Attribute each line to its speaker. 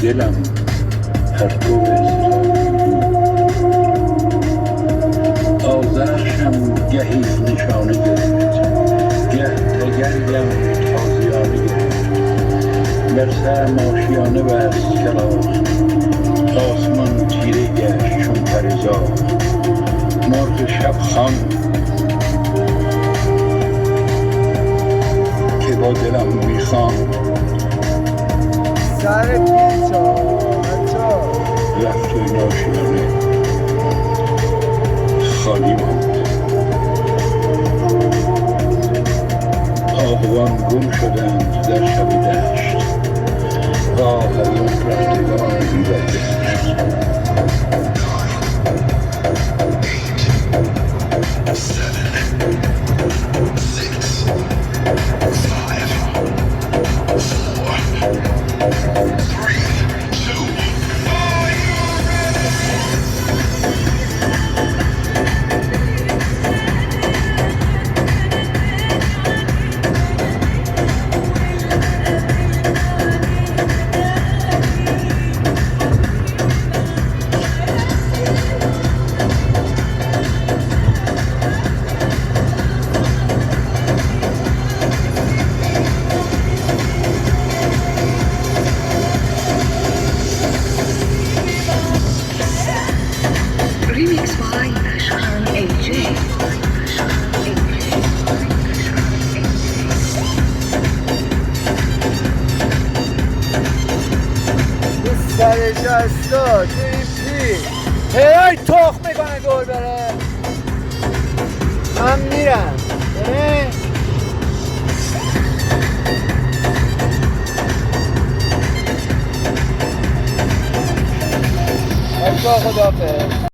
Speaker 1: دلم پرتو آذرخشم گهی نشانه گرفت گه تگرگم تازیانه گرفت بر سرم آشیانه بست کلاغ آسمان تیره گشت چون پر زاغ مرغ شبخوان که با دلم میخواند
Speaker 2: سر پیچا بچا
Speaker 1: رفت و این آشیانه خالی ماند. آهوان گم شدند در شب دشت آه از آن رفتگان بی برگشت.
Speaker 3: Remix by Ashkan AJ.
Speaker 2: سر جستا توی هی تخ میکنه دور بره من میرم خدافظ.